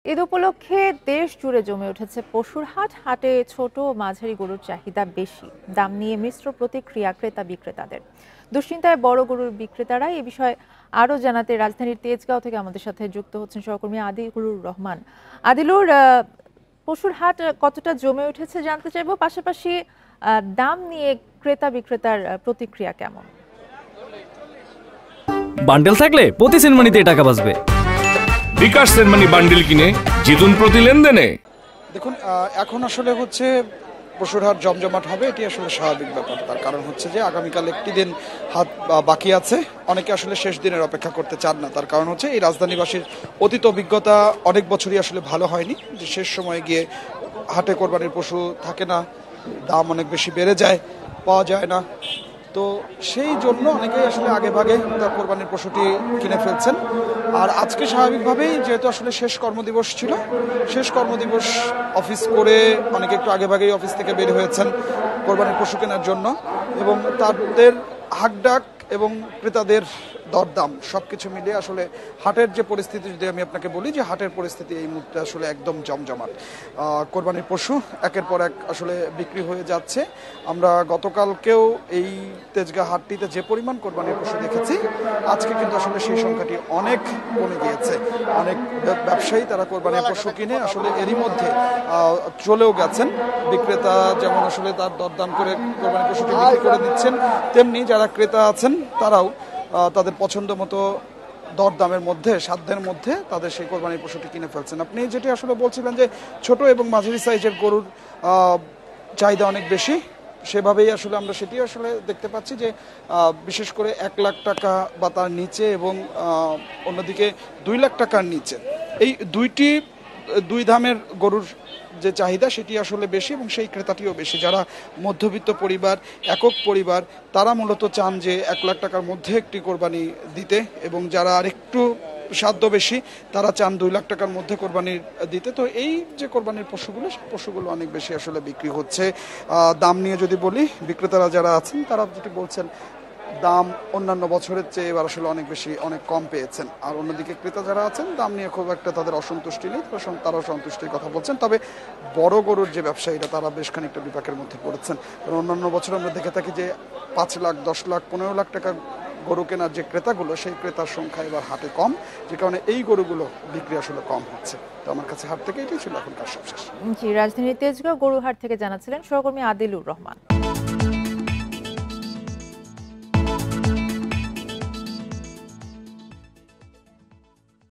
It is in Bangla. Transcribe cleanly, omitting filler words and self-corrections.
ঈদ উপলক্ষে দেশ জুড়ে জমে উঠেছে পশুর হাট। হাটে ছোট ও মাঝারি গরুর চাহিদা বেশি। দাম নিয়ে মিশ্র প্রতিক্রিয়া ক্রেতা বিক্রেতাদের। দুশ্চিন্তায় বড় গরুর বিক্রেতারা এ বিষয়ে আরো জানাতে রাজধানীর তেজগাঁও থেকে আমাদের সাথে যুক্ত হচ্ছেন সহকর্মী আদিলুর রহমান। আদিলুর, পশুর হাট কতটা জমে উঠেছে জানতে চাইবো, পাশাপাশি দাম নিয়ে ক্রেতা বিক্রেতার প্রতিক্রিয়া কেমন? বান্ডেল থাকলে প্রতি সেনমানিতে টাকা বাঁচবে। বিকাশ সেনমানি বান্ডেল কিনে জিতুন প্রতি লেনদেনে। দেখুন, এখন আসলে হচ্ছে পশুর হাট জমজমাট হবে, এটি আসলে স্বাভাবিক ব্যাপার। তার কারণ হচ্ছে যে আগামীকাল একটি দিন হাট বাকি আছে। অনেকে আসলে শেষ দিনের অপেক্ষা করতে চান না। তার কারণ হচ্ছে এই রাজধানীবাসীর অতীত অভিজ্ঞতা অনেক বছরই আসলে ভালো হয়নি, যে শেষ সময়ে গিয়ে হাটে কোরবানির পশু থাকে না, দাম অনেক বেশি বেড়ে যায়, পাওয়া যায় না। তো সেই জন্য অনেকেই আসলে আগে ভাগে তার কোরবানির পশুটি কিনে ফেলছেন। আর আজকে স্বাভাবিকভাবেই যেহেতু আসলে শেষ কর্মদিবস ছিল, শেষ কর্মদিবস অফিস করে অনেকে একটু আগে ভাগেই অফিস থেকে বের হয়েছেন কোরবানির পশু কেনার জন্য, এবং তাদের হাকডাক এবং ক্রেতাদের দরদাম সবকিছু মিলিয়ে আসলে হাটের যে পরিস্থিতি, যদি আমি আপনাকে বলি যে হাটের পরিস্থিতি এই মুহূর্তে আসলে একদম জমজমাট। কোরবানির পশু একের পর এক আসলে বিক্রি হয়ে যাচ্ছে। আমরা গতকালকেও এই তেজগাঁ হাটটিতে যে পরিমাণ কোরবানির পশু দেখেছি, আজকে কিন্তু আসলে সেই সংখ্যাটি অনেক কমে গিয়েছে। অনেক ব্যবসায়ী তারা কোরবানির পশু কিনে আসলে এরই মধ্যে চলেও গেছেন। বিক্রেতা যেমন আসলে তার দরদাম করে কোরবানির পশুটি বিক্রি করে দিচ্ছেন, তেমনি যারা ক্রেতা আছেন তারাও তাদের পছন্দ মতো দরদামের মধ্যে, সাধ্যের মধ্যে তাদের সেই কোরবানির পশুটি কিনে ফেলছেন। আপনি যেটি আসলে বলছিলেন যে ছোট এবং মাঝারি সাইজের গরুর চাহিদা অনেক বেশি, সেভাবেই আসলে আমরা সেটি আসলে দেখতে পাচ্ছি যে বিশেষ করে 1 লাখ টাকা বা তার নিচে এবং অন্যদিকে 2 লাখ টাকার নিচে, এই দুই দামের গরুর যে চাহিদা সেটি আসলে বেশি, এবং সেই ক্রেতাটিও বেশি। যারা মধ্যবিত্ত পরিবার, একক পরিবার, তারা মূলত চান যে 1 লাখ টাকার মধ্যে একটি কোরবানি দিতে, এবং যারা আরেকটু সাধ্য বেশি তারা চান 2 লাখ টাকার মধ্যে কোরবানি দিতে। তো এই যে কোরবানির পশুগুলো, সেই পশুগুলো অনেক বেশি আসলে বিক্রি হচ্ছে। দাম নিয়ে যদি বলি, বিক্রেতারা যারা আছেন তারা যেটি বলছেন, দাম অন্যান্য বছরের চেয়ে এবার আসলে অনেক কম পেয়েছেন। আর অন্যদিকে ক্রেতা যারা আছেন, দাম নিয়ে খুব একটা তাদের অসন্তুষ্টি নেই, তারাও সন্তুষ্টির কথা বলছেন। তবে বড় গরুর যে ব্যবসায়ীরা, তারা বেশ খানিকটা বিপাকের মধ্যে পড়েছেন। কারণ অন্যান্য বছর আমরা দেখে থাকি যে 5 লাখ, 10 লাখ, 15 লাখ টাকা গরু কেনার যে ক্রেতাগুলো, সেই ক্রেতার সংখ্যা এবার হাটে কম, যে কারণে এই গরুগুলো বিক্রি আসলে কম হচ্ছে। তো আমার কাছে হাট থেকে এটাই ছিল এখনকার সবশেষ। জি, রাজধানীর তেজগাঁও গরুহাট থেকে জানাচ্ছিলেন সহকর্মী আদিলুর রহমান।